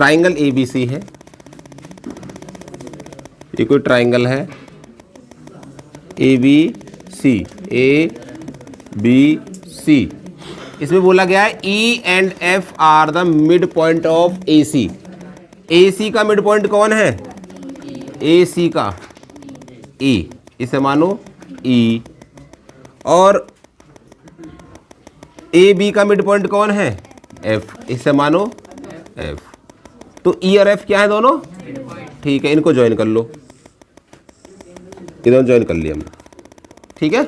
Triangle A B सी है, ये कोई ट्राइंगल है ए बी सी, इसमें बोला गया है E and F are the mid point of A C. A C का मिड पॉइंट कौन है? ए सी का ई, इसे मानो ई। और ए बी का मिड पॉइंट कौन है? एफ, इसे मानो एफ। तो ई और एफ क्या है दोनों? ठीक है, इनको ज्वाइन कर लो, इधर ज्वाइन कर लिया हमने, ठीक है।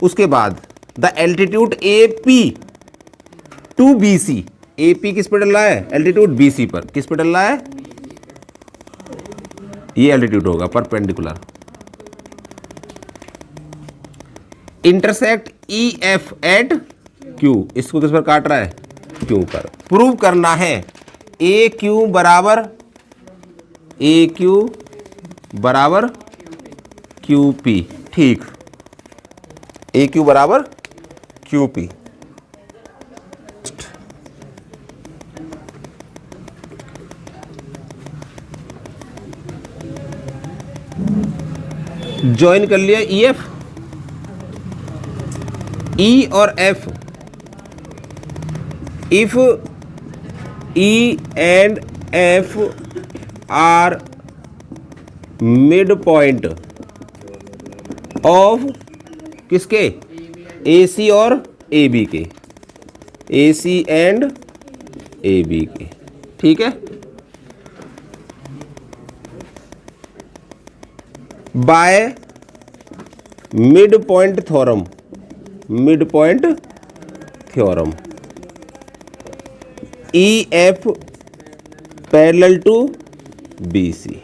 उसके बाद the altitude A P to B C, A P किस पे डल रहा है? एल्टीट्यूड बी सी पर। किस पे डल रहा है? ये एल्टीट्यूड होगा perpendicular. Intersect E F at Q, इसको किस पर काट रहा है? क्यू पर। प्रूव करना है ए क्यू बराबर क्यू पी। ठीक, ए क्यू बराबर क्यू पी। ज्वाइन कर लिया ई एफ, ई और F. If E and F are mid point of किसके? ए सी और ए बी के, ए सी एंड ए बी के, ठीक है। By mid point theorem, mid point theorem, E F parallel to B C.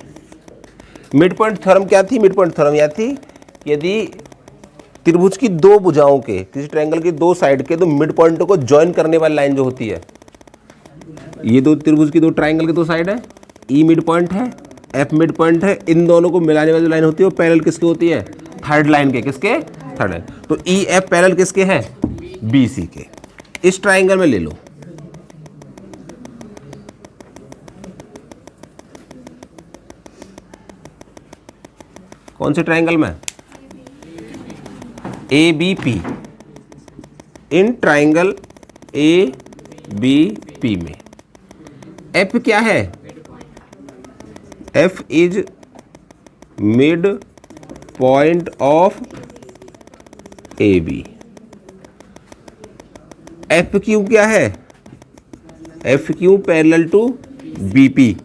Mid point theorem क्या थी? Mid point theorem यह थी, यदि त्रिभुज की दो भुजाओं के, किसी ट्रायंगल की दो साइड के दो मिड पॉइंटों को ज्वाइन करने वाली लाइन जो होती है, ये दो त्रिभुज की दो ट्रायंगल की दो साइड है, ई मिड पॉइंट है, एफ मिड पॉइंट है, इन दोनों को मिलाने वाली जो लाइन होती है वो पैरेलल किसकी होती है? थर्ड लाइन के। किसके? Third line. तो ई एफ पैरेलल किसके है? बी सी के। इस ट्रायंगल में ले लो, कौन से ट्रायंगल में? A B P. In triangle A B P में एफ क्या है? F is mid point of A B. F Q क्या है? F Q parallel to B P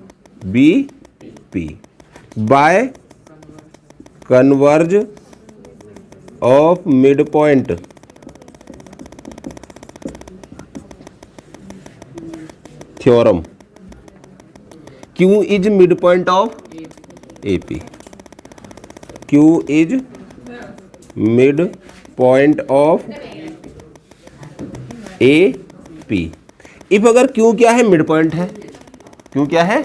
by converse of mid point theorem. Q is mid point of A P, Q is mid point of A P. If अगर Q क्या है? Mid point है। Q क्या है?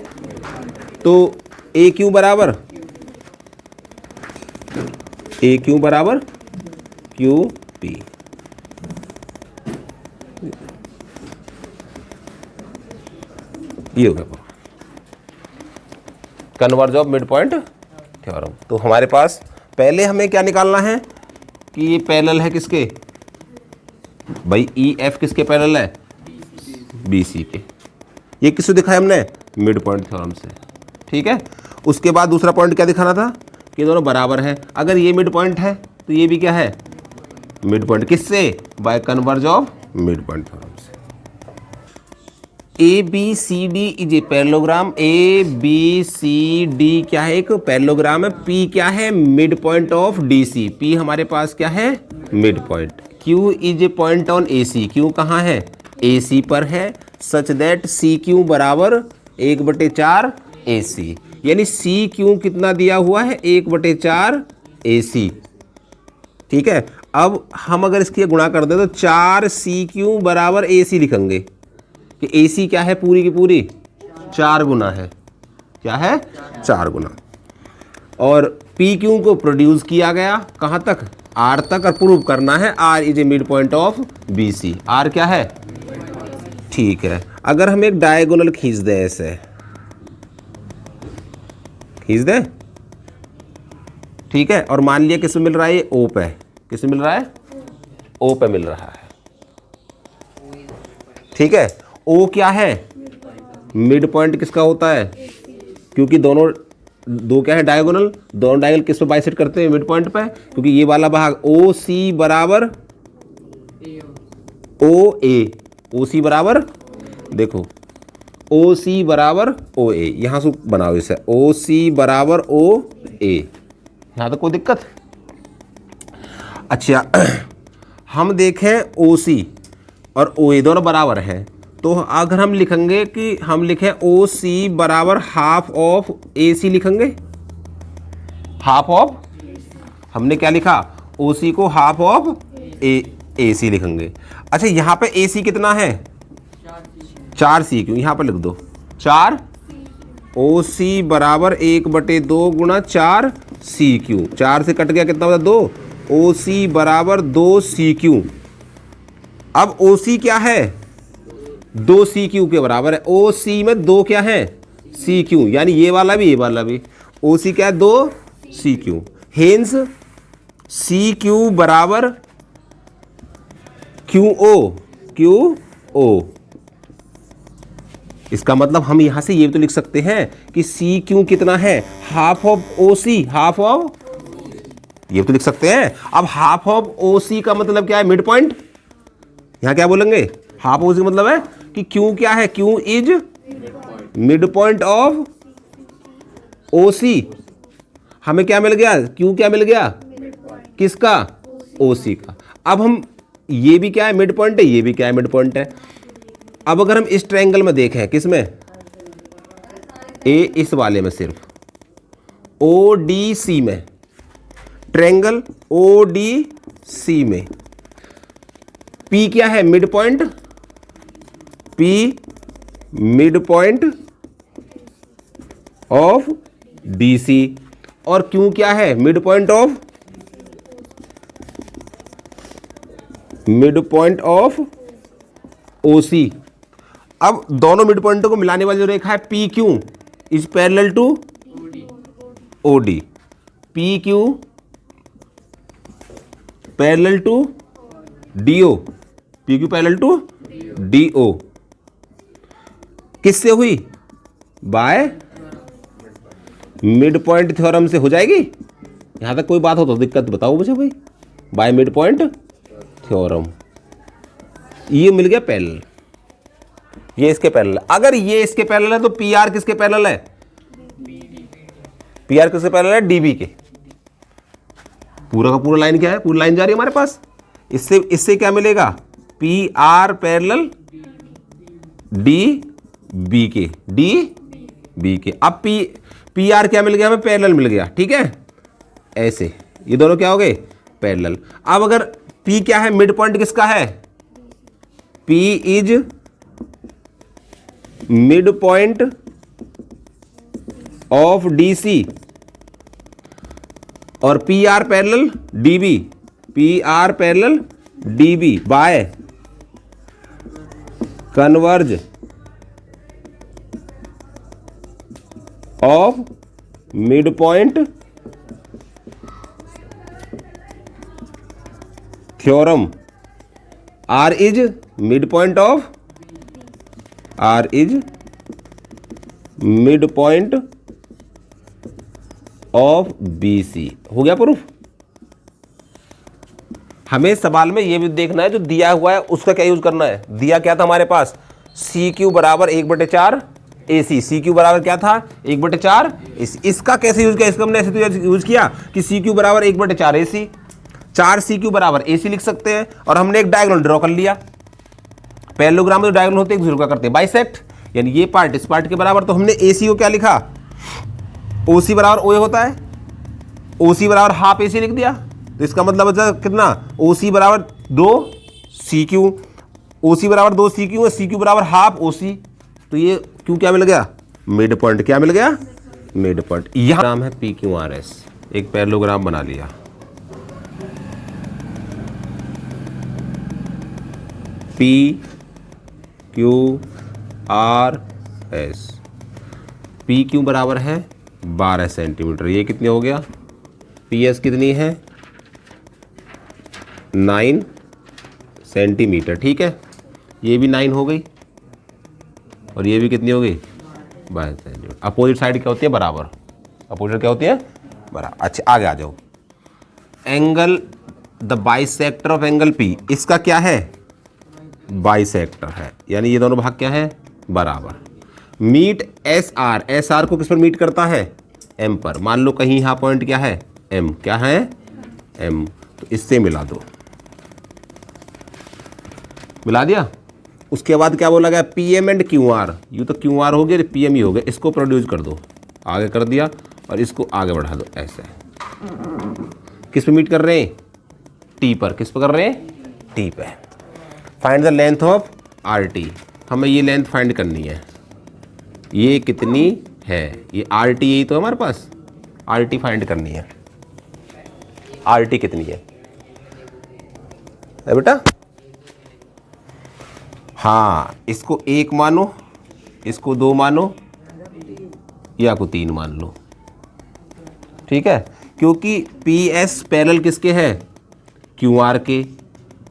तो A Q बराबर Q P. ये हो गया converge of mid point theorem. तो हमारे पास पहले हमें क्या निकालना है कि ये पैरेलल है किसके? भाई ई एफ किसके पैरेलल है? बी सी के। ये किससे दिखाया हमने? मिड पॉइंट थ्योरम से, ठीक है। उसके बाद दूसरा पॉइंट क्या दिखाना था कि दोनों बराबर है। अगर ये मिड पॉइंट है तो ये भी क्या है? Mid point. किससे? By converse of mid point theorem से। A B C D is a parallelogram. A B C D क्या है? एक पैरेललोग्राम है। पी क्या है? Mid point of D C. P हमारे पास क्या है? Mid point. Q is a point on A C. Q कहाँ है? ए सी पर है। सच दैट सी क्यू बराबर 1/4 ए सी, यानी सी क्यू कितना दिया हुआ है? 1/4 ए सी, ठीक है। अब हम अगर इसकी गुणा कर दें तो 4 सी क्यू बराबर ए सी लिखेंगे कि ए सी क्या है? पूरी की पूरी 4 गुना है। क्या है? 4 गुना। और पी क्यू को प्रोड्यूस किया गया कहाँ तक? आर तक। और प्रूव करना है R is a mid point of B C. R क्या है? ठीक है, अगर हम एक डायगोनल खींच दें, ऐसे खींच दें, ठीक है, और मान लिया किस में मिल रहा है, ये ओ पे, किस में मिल रहा है, ओ पे मिल रहा है, ठीक है। ओ क्या है, मिड पॉइंट किसका होता है, क्योंकि दोनों दो क्या है डायगोनल, दोनों डायगोनल किस पे बाइसेक्ट करते हैं, मिड पॉइंट पे, क्योंकि ये वाला भाग ओ सी बराबर ओ ए, ओ सी बराबर, देखो ओ सी बराबर ओ ए, यहां से बनाओ इसे, ओ सी बराबर ओ ए, यहां तक कोई दिक्कत। अच्छा हम देखें ओ सी और ओ ए दोनों बराबर हैं, तो अगर हम लिखेंगे कि हम लिखें ओ सी बराबर हाफ ऑफ ए सी, लिखेंगे हाफ ऑफ, हमने क्या लिखा, ओ सी को हाफ ऑफ ए सी लिखेंगे। अच्छा यहाँ पे ए सी कितना है, 4 सी क्यों, यहाँ पर लिख दो 4, ओ सी बराबर 1/2 गुणा 4 सी क्यू, 4 से कट गया कितना बता 2, ओ सी बराबर 2 सी क्यू। अब ओ सी क्या है, 2 सी क्यू के बराबर है, ओ सी में 2 क्या है, सी क्यू, यानी ये वाला भी, ओ सी क्या है 2 C Q, hence C Q बराबर क्यू ओ। इसका मतलब हम यहां से ये भी तो लिख सकते हैं कि सी क्यू कितना है, half of O C, half of, ये भी तो लिख सकते हैं। अब हाफ ऑफ ओ सी का मतलब क्या है, मिड पॉइंट, यहां क्या बोलेंगे, हाफ ऑफ ओ सी का मतलब है कि क्यू क्या है, Q is mid point of O C. हमें क्या मिल गया, क्यू क्या मिल गया, किसका, ओ सी का। अब हम ये भी क्या है मिड पॉइंट है, ये भी क्या है मिड पॉइंट है। अब अगर हम इस ट्रायंगल में देखें, किसमें, ए इस वाले में, सिर्फ ओ डी सी में, ट्रायंगल ओ डी सी में पी क्या है, mid point, P mid point of D C, और क्यू क्या है, mid point of O C. अब दोनों मिड पॉइंटों को मिलाने वाली जो रेखा है P Q is parallel to O D, P Q parallel to D O, P Q parallel to D O, किससे हुई, बाय मिड पॉइंट थ्योरम से हो जाएगी। यहां तक कोई बात हो तो दिक्कत बताओ मुझे भाई, बाय मिड पॉइंट थ्योरम, ये मिल गया पैरेलल, ये इसके पैरेलल। अगर ये इसके पैरेलल है तो पी आर किसके पैरेलल है, पी आर किसके पैरेलल है, डीबी के। पूरा का पूरा लाइन क्या है, पूरी लाइन जा रही है हमारे पास, इससे क्या मिलेगा, P R parallel D B K, D B K. अब पी आर क्या मिल गया हमें, पैरेलल मिल गया, ठीक है, ऐसे ये दोनों क्या हो गए, पैरेलल। अब अगर P क्या है, मिड पॉइंट किसका है, P is mid point of DC, और P R parallel DB, P R parallel DB by converse of mid point theorem, R is mid point of, R is mid point of BC। हो गया proof. हमें सवाल में यह भी देखना है जो दिया हुआ है उसका क्या यूज करना है। दिया क्या था हमारे पास, सी क्यू बराबर 1/4 AC, सी क्यू बराबर क्या था 1/4 AC। इसका कैसे यूज किया, इसका हमने ऐसे तो यूज किया कि सी क्यू बराबर 1/4 AC, 4 सी क्यू बराबर AC लिख सकते हैं, और हमने एक डायगोनल ड्रॉ कर लिया। पैरेललोग्राम में जो डायगोनल होते हैं एक दूसरे का करते हैं बाइसेक्ट, यानी ये पार्ट इस पार्ट के बराबर। तो हमने AC को क्या लिखा, OC बराबर OA होता है, OC बराबर हाफ AC लिख दिया। तो इसका मतलब बचा कितना, OC बराबर 2 CQ, OC बराबर 2 CQ है, CQ बराबर हाफ OC। तो ये क्यों क्या मिल गया, मिड पॉइंट, क्या मिल गया, मिड पॉइंट। यह नाम है PQRS, एक पैरेललोग्राम बना लिया। P QRS। PQ बराबर है 12 सेंटीमीटर। ये कितने हो गया? PS कितनी है? 9 सेंटीमीटर। ठीक है, ये भी 9 हो गई और ये भी कितनी हो गई? 12 सेंटीमीटर। अपोजिट साइड क्या होती है? बराबर। अपोजिट क्या होती है? बराबर। अच्छा, आगे आ जाओ। Angle the bisector of angle P, इसका क्या है? बाइसेक्टर है, यानी ये दोनों भाग क्या है? बराबर। मीट SR, SR को किस पर मीट करता है? M पर। मान लो कहीं यहाँ पॉइंट क्या है? M। क्या है? M। तो इससे मिला दो। मिला दिया। उसके बाद क्या बोला गया? PM and QR। यू तो QR हो गया, PM ही हो गया। इसको प्रोड्यूस कर दो, आगे कर दिया, और इसको आगे बढ़ा दो। ऐसे किस पे मीट कर रहे हैं? T पर। किस पर कर रहे हैं? T पे। Find the length of RT। हमें ये लेंथ फाइंड करनी है। ये कितनी है? ये RT यही तो है हमारे पास। RT फाइंड करनी है। RT कितनी है बेटा? हाँ, इसको 1 मानो, इसको 2 मानो, या को 3 मान लो। ठीक है, क्योंकि PS पैरेलल किसके है? QR के,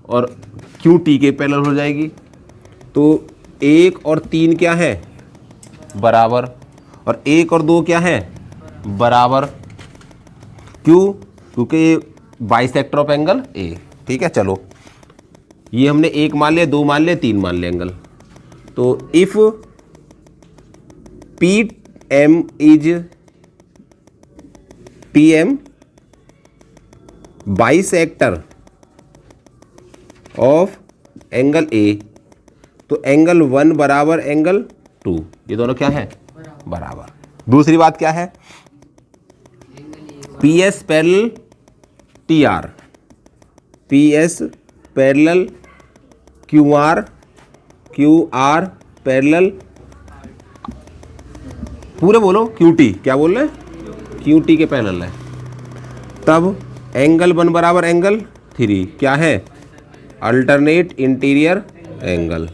और QT के पैरेलल हो जाएगी। तो 1 और 3 क्या है? बराबर। और 1 और 2 क्या है? बराबर। क्यों? क्योंकि बाइसेक्टर ऑफ एंगल A। ठीक है, चलो ये हमने 1 मान लिया, 2 मान लिया, 3 मान लिया एंगल। तो if PM is PM bisector of angle A, तो एंगल 1 बराबर एंगल 2। ये दोनों क्या है? बराबर। दूसरी बात क्या है? PS parallel TR, PS parallel QR, QR parallel, पूरे बोलो, QT। क्या बोल रहे हैं? QT के पैरेलल है। तब एंगल 1 बराबर एंगल 3 क्या है? Alternate interior angle.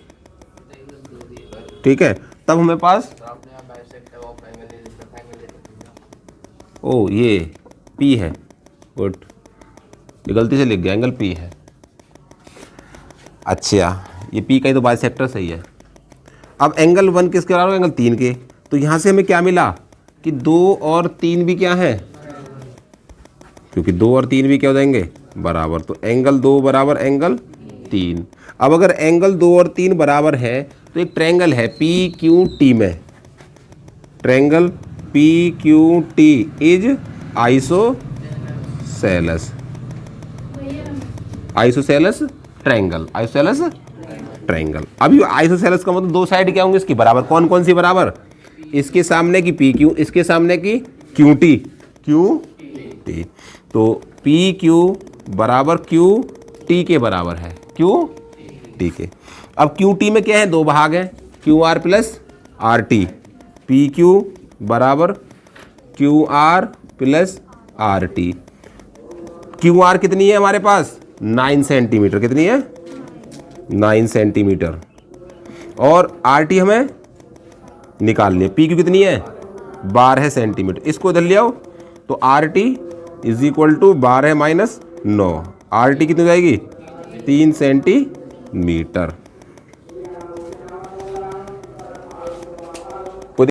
ठीक है, तब हमें पास, ओ ये P है। गुड, गलती से लिख गया, एंगल P है। अच्छा, ये P का ही तो बाइसेक्टर सही है। अब एंगल 1 किसके बराबर? एंगल 3 के। तो यहाँ से हमें क्या मिला कि 2 और 3 भी क्या है? क्योंकि 2 और 3 भी क्या हो जाएंगे? बराबर। तो एंगल 2 बराबर एंगल 3। अब अगर एंगल 2 और 3 बराबर है तो एक ट्रायंगल है PQT में, triangle PQT is isosceles. Isosceles triangle, isosceles triangle. अभी आइसोसेलेस का मतलब 2 साइड क्या होंगे इसकी? बराबर। कौन कौन सी बराबर? इसके सामने की PQ, इसके सामने की QT, QT। तो PQ बराबर QT के बराबर है, QT के। अब QT में क्या है? 2 भाग हैं, QR प्लस RT। PQ बराबर QR प्लस RT। QR कितनी है हमारे पास? 9 सेंटीमीटर। कितनी है? 9 सेंटीमीटर। और RT हमें निकालनी है। PQ कितनी है? 12 सेंटीमीटर। इसको इधर ले आओ तो RT is equal to 12 minus 9। RT कितनी हो जाएगी? 3 सेंटीमीटर।